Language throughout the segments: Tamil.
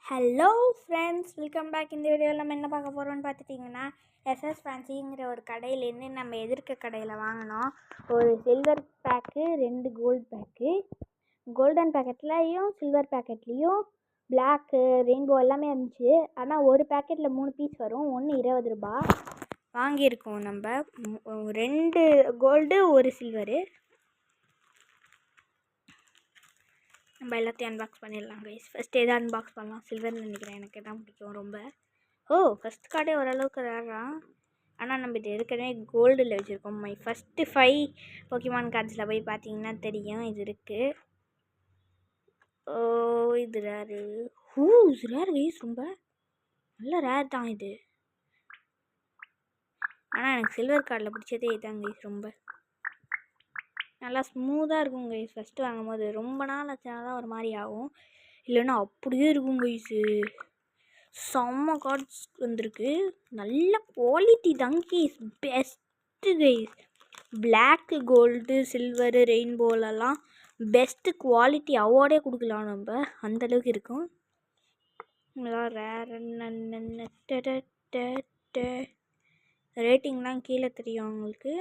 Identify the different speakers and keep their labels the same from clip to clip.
Speaker 1: Hello friends, welcome back. இந்த வீடியோவில் நம்ம என்ன பார்க்க போகிறோம்னு பார்த்துட்டிங்கன்னா, எஸ்எஸ் ஃபேன்சிங்கிற ஒரு கடையிலேருந்து நம்ம எதிர்க்க கடையில் வாங்கினோம். ஒரு silver pack, 2 gold pack. Golden பேக்கெட்லேயும் சில்வர் பேக்கெட்லேயும் பிளாக்கு, ரெயின்போ எல்லாமே இருந்துச்சு. ஆனால் ஒரு பேக்கெட்டில் 3 பீஸ் வரும். ஒன்று 20 ரூபா வாங்கியிருக்கோம். நம்ம 2 கோல்டு 1 சில்வரு. நம்ம எல்லாத்தையும் அன்பாக்ஸ் பண்ணிடலாம் கைஸ். ஃபஸ்ட்டு எதாவது அன்பாக்ஸ் பண்ணலாம். சில்வர்னு நினைக்கிறேன், எனக்கு தான் பிடிக்கும் ரொம்ப. ஃபஸ்ட் கார்டே ஓரளவுக்கு ரேரான். ஆனால் நம்ம இது ஏற்கனவே கோல்டில் வச்சுருக்கோம். மை ஃபஸ்ட்டு 5 போக்கிமான் கார்ட்ஸில் போய் பார்த்தீங்கன்னா தெரியும் இது இருக்குது. இது ரேரு. இது ரேர் கைஸ், ரொம்ப நல்ல ரேர் தான் இது. ஆனால் எனக்கு சில்வர் கார்டில் பிடிச்சதே இதுதான் கைஸ். ரொம்ப நல்லா ஸ்மூத்தாக இருக்கும் கைஸ். ஃபஸ்ட்டு வாங்கும்போது ரொம்ப நாள் ஆச்சுனா தான் ஒரு மாதிரி ஆகும், இல்லைன்னா அப்படியே இருக்கும் கைஸு. செம்ம கார்ட்ஸ் வந்திருக்கு, நல்ல குவாலிட்டி தான் guys, best guys. Black, gold, silver, ரெயின்போலலாம் பெஸ்ட்டு குவாலிட்டி அவார்டே கொடுக்கலாம் நம்ம, அந்தளவுக்கு இருக்கும். ரேட்டிங்லாம் கீழே தெரியும் அவங்களுக்கு.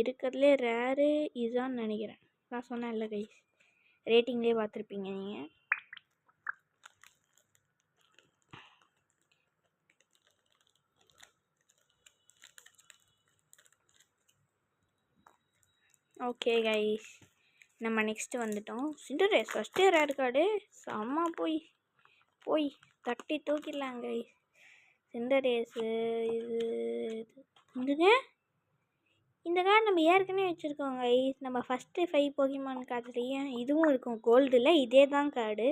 Speaker 1: இருக்கிறதுலே ரேரு இதுதான் நினைக்கிறேன். நான் சொன்னேன் இல்லை கைஸ், ரேட்டிங்லேயே பார்த்துருப்பீங்க நீங்கள். ஓகே கைஸ், நம்ம நெக்ஸ்ட்டு வந்துட்டோம். சிண்டரேஸ் ஃபஸ்ட்டே ரேர் கார்டு செம்ம. போய் தட்டி தூக்கிடலாம் கைஸ். சிண்டரேஸு இதுங்க, இந்த கார்டு நம்ம ஏற்கனவே வச்சுருக்கோம் கைஸ். நம்ம ஃபஸ்ட்டு 5 போக்கிமான் கார்டுலேயும் இதுவும் இருக்கும் கோல்டில். இதே தான் கார்டு,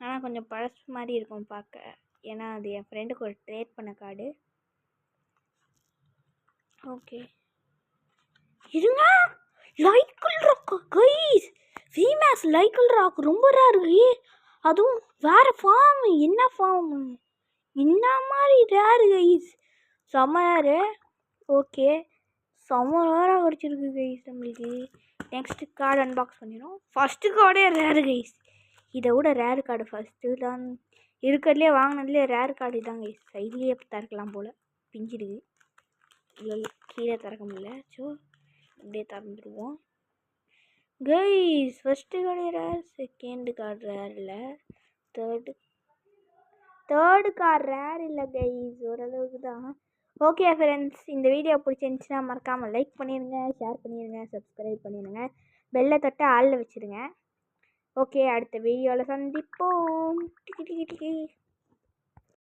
Speaker 1: ஆனால் கொஞ்சம் பழசு மாதிரி இருக்கும் பார்க்க. ஏன்னா அது என் ஃப்ரெண்டுக்கு ஒரு ட்ரேட் பண்ண கார்டு. ஓகே இருங்க, லைக்கிள் ராக் கைஸ். ஃபீமேஸ் லைக்கிள் ராக் ரொம்ப ரேர். அதுவும் வேறு ஃபார்ம். என்ன ஃபார்ம், என்ன மாதிரி ரேரு கைஸ், செம்ம ரேரு. ஓகே, செம்ம ரேராக கிடச்சிருக்கு கைஸ் நம்மளுக்கு. நெக்ஸ்ட்டு கார்டு அன்பாக்ஸ் பண்ணிடும். ஃபஸ்ட்டு கார்டே ரேரு கைஸ். இதை விட ரேரு கார்டு ஃபஸ்ட்டு தான் இருக்கிறதுலே வாங்கினதுலேயே ரேர் கார்டு தான் கைஸ். சைட்லேயே திறக்கலாம் போல், பிஞ்சிடுது. இல்லை கீழே திறக்க முடியல, ஸோ அப்படியே திறந்துடுவோம் guys. First card rare, second card rare இல்லை, தேர்டு கார்டு ரேர் இல்லை கைஸ், ஓரளவுக்கு தான். ஓகே ஃப்ரெண்ட்ஸ், இந்த வீடியோ பிடிச்சிருந்துச்சுன்னா மறக்காமல் லைக் பண்ணிடுங்க, ஷேர் பண்ணிடுங்க, சப்ஸ்கிரைப் பண்ணிடுங்க, பெல்லை தொட்டு ஆளில் வச்சுருங்க. ஓகே, அடுத்த வீடியோவில் சந்திப்போம்.